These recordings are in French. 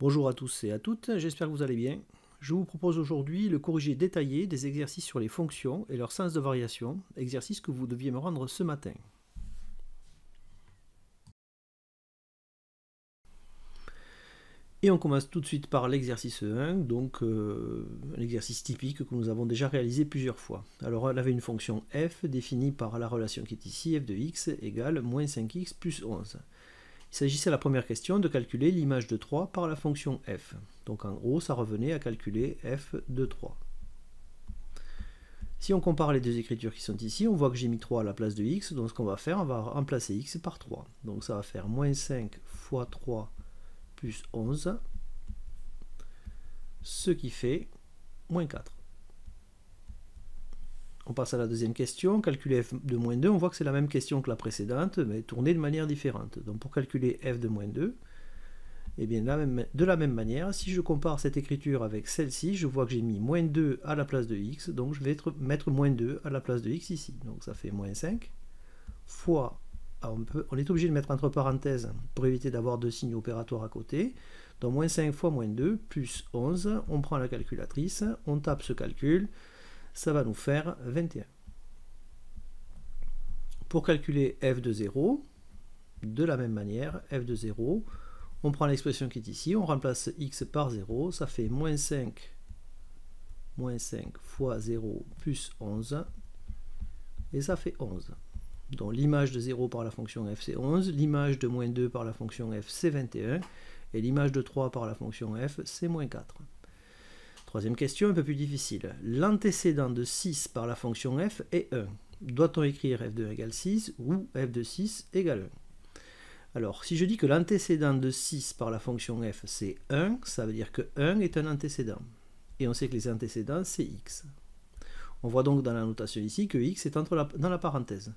Bonjour à tous et à toutes, j'espère que vous allez bien. Je vous propose aujourd'hui le corrigé détaillé des exercices sur les fonctions et leur sens de variation, exercice que vous deviez me rendre ce matin. Et on commence tout de suite par l'exercice 1, donc un exercice typique que nous avons déjà réalisé plusieurs fois. Alors elle avait une fonction f définie par la relation qui est ici, f de x égale moins 5x plus 11. Il s'agissait à la première question de calculer l'image de 3 par la fonction f. Donc en gros, ça revenait à calculer f de 3. Si on compare les deux écritures qui sont ici, on voit que j'ai mis 3 à la place de x, donc ce qu'on va faire, on va remplacer x par 3. Donc ça va faire moins 5 fois 3 plus 11, ce qui fait moins 4. On passe à la deuxième question, calculer f de moins 2, on voit que c'est la même question que la précédente, mais tournée de manière différente. Donc pour calculer f de moins 2, eh bien, de la même manière, si je compare cette écriture avec celle-ci, je vois que j'ai mis moins 2 à la place de x, donc je vais mettre moins 2 à la place de x ici. Donc ça fait moins 5 fois, on est obligé de mettre entre parenthèses pour éviter d'avoir deux signes opératoires à côté. Donc moins 5 fois moins 2 plus 11, on prend la calculatrice, on tape ce calcul, ça va nous faire 21. Pour calculer f de 0, de la même manière, f de 0, on prend l'expression qui est ici, on remplace x par 0, ça fait moins 5 fois 0 plus 11, et ça fait 11. Donc l'image de 0 par la fonction f c'est 11, l'image de moins 2 par la fonction f c'est 21, et l'image de 3 par la fonction f c'est moins 4. Troisième question, un peu plus difficile. L'antécédent de 6 par la fonction f est 1. Doit-on écrire f de 1 égale 6 ou f de 6 égale 1? Alors, si je dis que l'antécédent de 6 par la fonction f c'est 1, ça veut dire que 1 est un antécédent. Et on sait que les antécédents c'est x. On voit donc dans la notation ici que x est dans la parenthèse.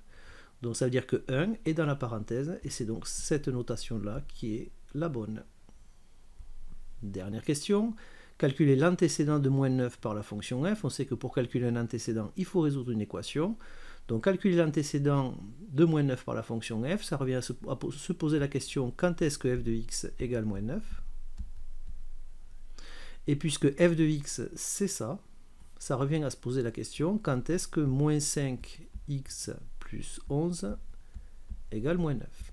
Donc ça veut dire que 1 est dans la parenthèse, et c'est donc cette notation-là qui est la bonne. Dernière question. Calculer l'antécédent de moins 9 par la fonction f. On sait que pour calculer un antécédent, il faut résoudre une équation. Donc calculer l'antécédent de moins 9 par la fonction f, ça revient à se poser la question quand est-ce que f de x égale moins 9. Et puisque f de x c'est ça, ça revient à se poser la question quand est-ce que moins 5x plus 11 égale moins 9.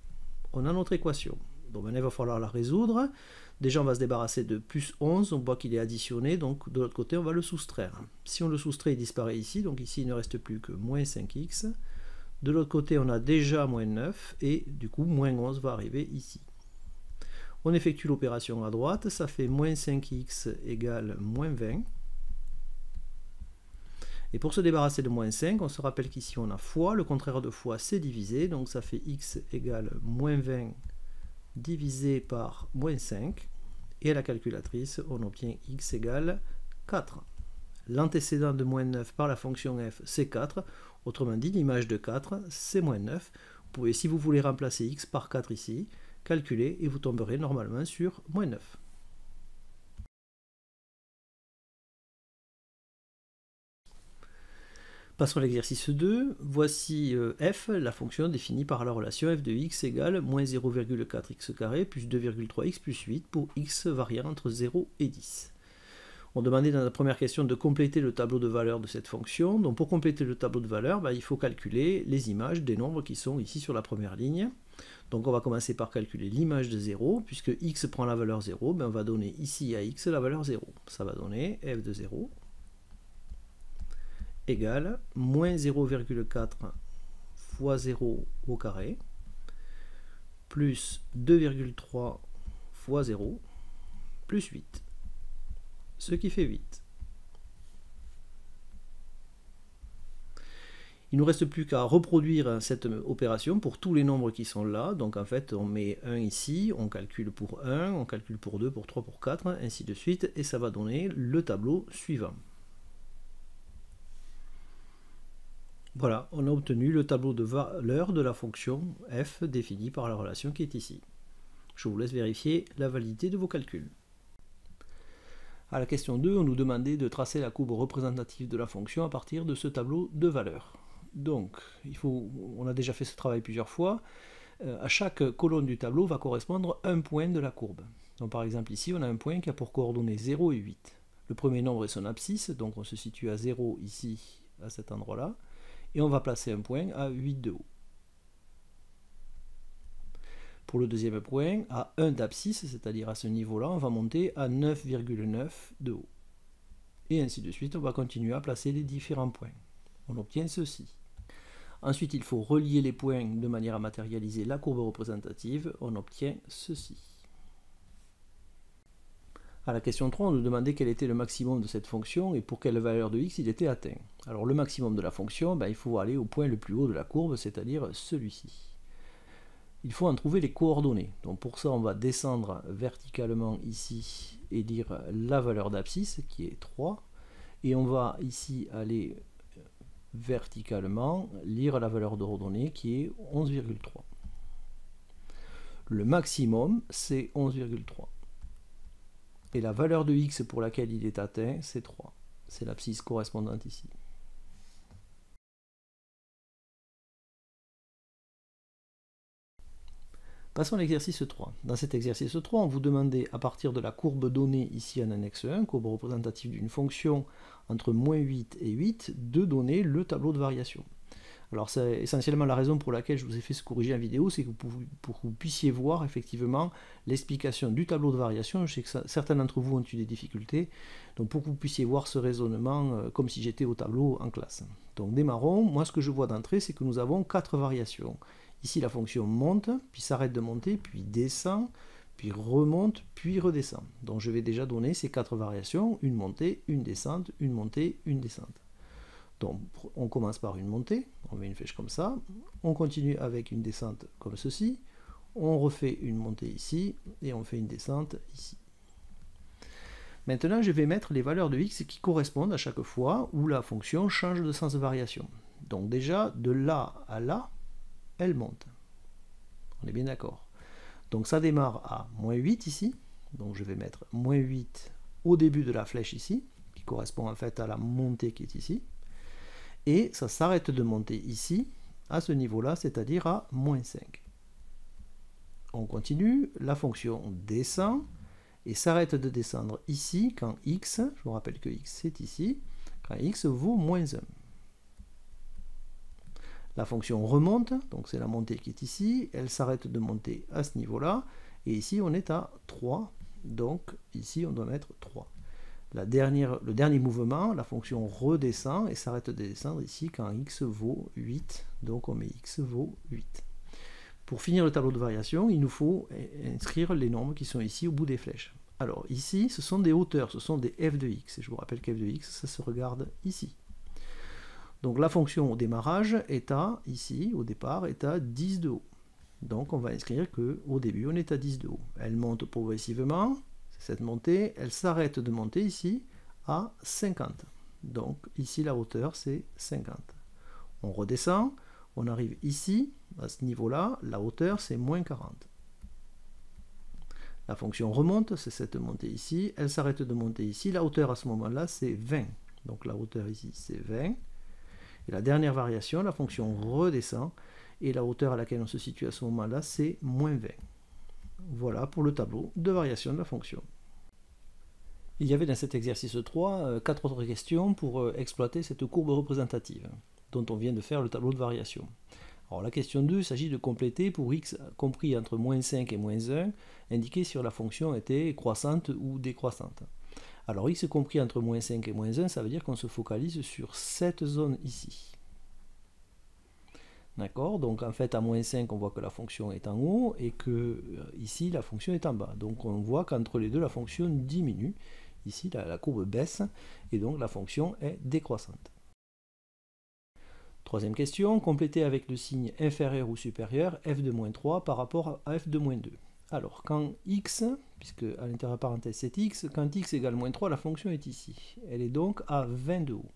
On a notre équation. Donc maintenant il va falloir la résoudre. Déjà on va se débarrasser de plus 11, on voit qu'il est additionné, donc de l'autre côté on va le soustraire. Si on le soustrait, il disparaît ici, donc ici il ne reste plus que moins 5x. De l'autre côté on a déjà moins 9, et du coup moins 11 va arriver ici. On effectue l'opération à droite, ça fait moins 5x égale moins 20. Et pour se débarrasser de moins 5, on se rappelle qu'ici on a fois, le contraire de fois c'est divisé, donc ça fait x égale moins 20 divisé par moins 5, et à la calculatrice on obtient x égale 4. L'antécédent de moins 9 par la fonction f c'est 4, autrement dit l'image de 4 c'est moins 9. Vous pouvez, si vous voulez remplacer x par 4 ici, calculer et vous tomberez normalement sur moins 9. Passons à l'exercice 2. Voici f, la fonction définie par la relation f de x égale moins 0,4x carré plus 2,3x plus 8 pour x variant entre 0 et 10. On demandait dans la première question de compléter le tableau de valeurs de cette fonction. Donc pour compléter le tableau de valeurs, il faut calculer les images des nombres qui sont ici sur la première ligne. Donc on va commencer par calculer l'image de 0, puisque x prend la valeur 0, on va donner ici à x la valeur 0. Ça va donner f de 0 égale moins 0,4 fois 0 au carré, plus 2,3 fois 0, plus 8, ce qui fait 8. Il ne nous reste plus qu'à reproduire cette opération pour tous les nombres qui sont là. Donc en fait, on met 1 ici, on calcule pour 1, on calcule pour 2, pour 3, pour 4, ainsi de suite, et ça va donner le tableau suivant. Voilà, on a obtenu le tableau de valeur de la fonction f définie par la relation qui est ici. Je vous laisse vérifier la validité de vos calculs. À la question 2, on nous demandait de tracer la courbe représentative de la fonction à partir de ce tableau de valeurs. Donc, on a déjà fait ce travail plusieurs fois. À chaque colonne du tableau va correspondre un point de la courbe. Donc par exemple ici, on a un point qui a pour coordonnées 0 et 8. Le premier nombre est son abscisse, donc on se situe à 0 ici, à cet endroit-là, et on va placer un point à 8 de haut. Pour le deuxième point, à 1 d'abscisse, c'est-à-dire à ce niveau-là, on va monter à 9,9 de haut. Et ainsi de suite, on va continuer à placer les différents points. On obtient ceci. Ensuite, il faut relier les points de manière à matérialiser la courbe représentative. On obtient ceci. À la question 3, on nous demandait quel était le maximum de cette fonction et pour quelle valeur de x il était atteint. Alors le maximum de la fonction, il faut aller au point le plus haut de la courbe, c'est-à-dire celui-ci. Il faut en trouver les coordonnées. Donc pour ça, on va descendre verticalement ici et lire la valeur d'abscisse qui est 3. Et on va ici aller verticalement lire la valeur d'ordonnée qui est 11,3. Le maximum, c'est 11,3. Et la valeur de x pour laquelle il est atteint, c'est 3. C'est l'abscisse correspondante ici. Passons à l'exercice 3. Dans cet exercice 3, on vous demandait, à partir de la courbe donnée ici en annexe 1, courbe représentative d'une fonction entre moins 8 et 8, de donner le tableau de variation. Alors c'est essentiellement la raison pour laquelle je vous ai fait ce corrigé en vidéo, c'est que pour que vous puissiez voir effectivement l'explication du tableau de variation. Je sais que certains d'entre vous ont eu des difficultés, donc pour que vous puissiez voir ce raisonnement comme si j'étais au tableau en classe. Donc démarrons. Moi ce que je vois d'entrée, c'est que nous avons 4 variations. Ici, la fonction monte, puis s'arrête de monter, puis descend, puis remonte, puis redescend. Donc je vais déjà donner ces 4 variations, une montée, une descente, une montée, une descente. Donc on commence par une montée, on met une flèche comme ça, on continue avec une descente comme ceci, on refait une montée ici, et on fait une descente ici. Maintenant, je vais mettre les valeurs de x qui correspondent à chaque fois où la fonction change de sens de variation. Donc déjà, de là à là, elle monte. On est bien d'accord. Donc ça démarre à moins 8 ici. Donc je vais mettre moins 8 au début de la flèche ici, qui correspond en fait à la montée qui est ici. Et ça s'arrête de monter ici, à ce niveau-là, c'est-à-dire à moins 5. On continue, la fonction descend et s'arrête de descendre ici quand x, je vous rappelle que x c'est ici, quand x vaut moins 1. La fonction remonte, donc c'est la montée qui est ici, elle s'arrête de monter à ce niveau-là, et ici on est à 3, donc ici on doit mettre 3. Le dernier mouvement, la fonction redescend et s'arrête de descendre ici quand x vaut 8, donc on met x vaut 8. Pour finir le tableau de variation, il nous faut inscrire les nombres qui sont ici au bout des flèches. Alors ici, ce sont des hauteurs, ce sont des f de x, et je vous rappelle que f de x, ça se regarde ici. Donc la fonction au démarrage est à, ici, au départ, est à 10 de haut. Donc on va inscrire qu'au début, on est à 10 de haut. Elle monte progressivement, c'est cette montée, elle s'arrête de monter ici à 50. Donc ici, la hauteur, c'est 50. On redescend, on arrive ici, à ce niveau-là, la hauteur, c'est moins 40. La fonction remonte, c'est cette montée ici, elle s'arrête de monter ici, la hauteur à ce moment-là, c'est 20. Donc la hauteur ici, c'est 20. Et la dernière variation, la fonction redescend, et la hauteur à laquelle on se situe à ce moment-là, c'est moins 20. Voilà pour le tableau de variation de la fonction. Il y avait dans cet exercice 3 4 autres questions pour exploiter cette courbe représentative, dont on vient de faire le tableau de variation. Alors la question 2, il s'agit de compléter pour x compris entre moins 5 et moins 1, indiquer si la fonction était croissante ou décroissante. Alors x compris entre moins 5 et moins 1, ça veut dire qu'on se focalise sur cette zone ici. D'accord? Donc en fait à moins 5, on voit que la fonction est en haut et que ici la fonction est en bas. Donc on voit qu'entre les deux, la fonction diminue. Ici la courbe baisse et donc la fonction est décroissante. Troisième question, compléter avec le signe inférieur ou supérieur f de moins 3 par rapport à f de moins 2. Alors, quand x, puisque à l'intérieur de parenthèse c'est x, quand x égale moins 3, la fonction est ici. Elle est donc à 20 de haut.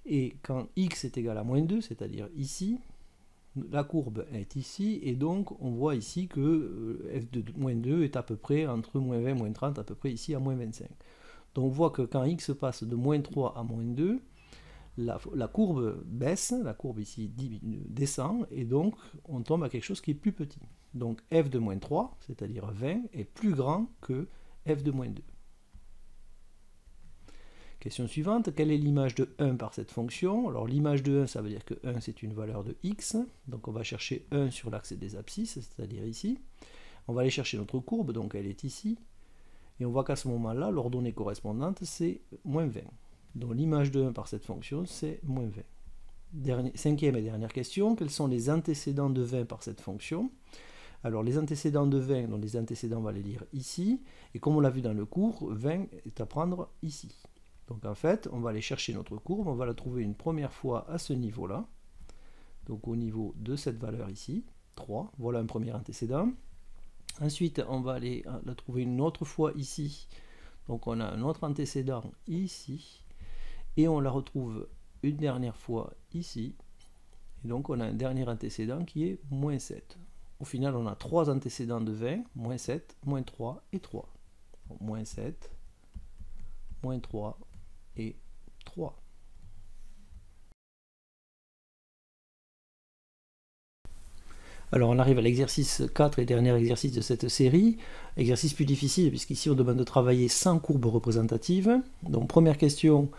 Et quand x est égal à moins 2, c'est-à-dire ici, la courbe est ici, et donc on voit ici que f de moins 2 est à peu près entre moins 20 et moins 30, à peu près ici à moins 25. Donc on voit que quand x passe de moins 3 à moins 2, la courbe baisse, la courbe ici descend, et donc on tombe à quelque chose qui est plus petit. Donc f de moins 3, c'est-à-dire 20, est plus grand que f de moins 2. Question suivante, quelle est l'image de 1 par cette fonction? Alors l'image de 1, ça veut dire que 1 c'est une valeur de x, donc on va chercher 1 sur l'axe des abscisses, c'est-à-dire ici. On va aller chercher notre courbe, donc elle est ici, et on voit qu'à ce moment-là, l'ordonnée correspondante c'est moins 20. Donc l'image de 1 par cette fonction c'est moins 20. Cinquième et dernière question, quels sont les antécédents de 20 par cette fonction? Alors les antécédents de 20, donc les antécédents on va les lire ici, et comme on l'a vu dans le cours, 20 est à prendre ici. Donc en fait, on va aller chercher notre courbe, on va la trouver une première fois à ce niveau-là, donc au niveau de cette valeur ici, 3, voilà un premier antécédent. Ensuite, on va aller la trouver une autre fois ici, donc on a un autre antécédent ici, et on la retrouve une dernière fois ici, et donc on a un dernier antécédent qui est moins 7. Au final, on a 3 antécédents de 20, moins 7, moins 3 et 3. Donc, moins 7, moins 3 et 3. Alors on arrive à l'exercice 4 et dernier exercice de cette série, exercice plus difficile puisqu'ici on demande de travailler sans courbe représentative. Donc première question,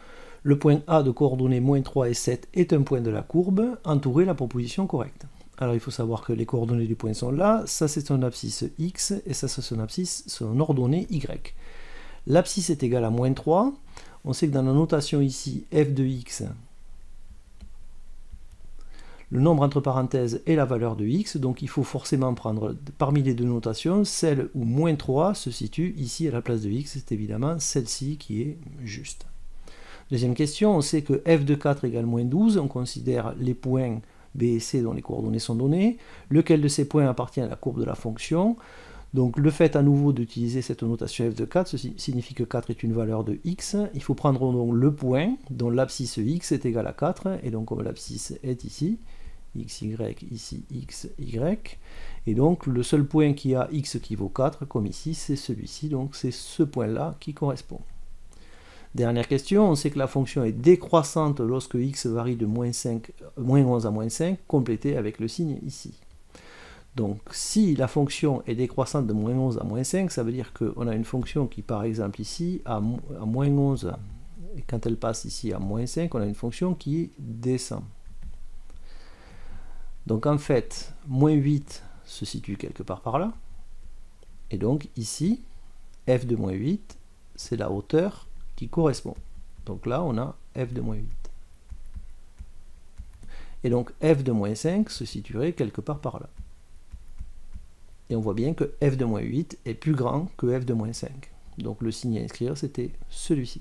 le point A de coordonnées moins 3 et 7 est un point de la courbe, entourez la proposition correcte. Alors il faut savoir que les coordonnées du point sont là, ça c'est son abscisse x et ça c'est son ordonnée y. L'abscisse est égale à moins 3, on sait que dans la notation ici f de x, le nombre entre parenthèses est la valeur de x, donc il faut forcément prendre parmi les deux notations celle où moins 3 se situe ici à la place de x, c'est évidemment celle-ci qui est juste. Deuxième question, on sait que f de 4 égale moins 12, on considère les points B et C dont les coordonnées sont données, lequel de ces points appartient à la courbe de la fonction. Donc le fait à nouveau d'utiliser cette notation f de 4, ceci signifie que 4 est une valeur de x, il faut prendre donc le point dont l'abscisse x est égale à 4, et donc comme l'abscisse est ici, xy, ici xy, et donc le seul point qui a x qui vaut 4, comme ici, c'est celui-ci, donc c'est ce point-là qui correspond. Dernière question, on sait que la fonction est décroissante lorsque x varie de moins 11 à moins 5, complété avec le signe ici. Donc si la fonction est décroissante de moins 11 à moins 5, ça veut dire qu'on a une fonction qui par exemple ici à moins 11, et quand elle passe ici à moins 5, on a une fonction qui descend. Donc en fait, moins 8 se situe quelque part par là, et donc ici, f de moins 8, c'est la hauteur qui correspond. Donc là, on a f de moins 8. Et donc f de moins 5 se situerait quelque part par là. Et on voit bien que f de moins 8 est plus grand que f de moins 5. Donc le signe à inscrire, c'était celui-ci.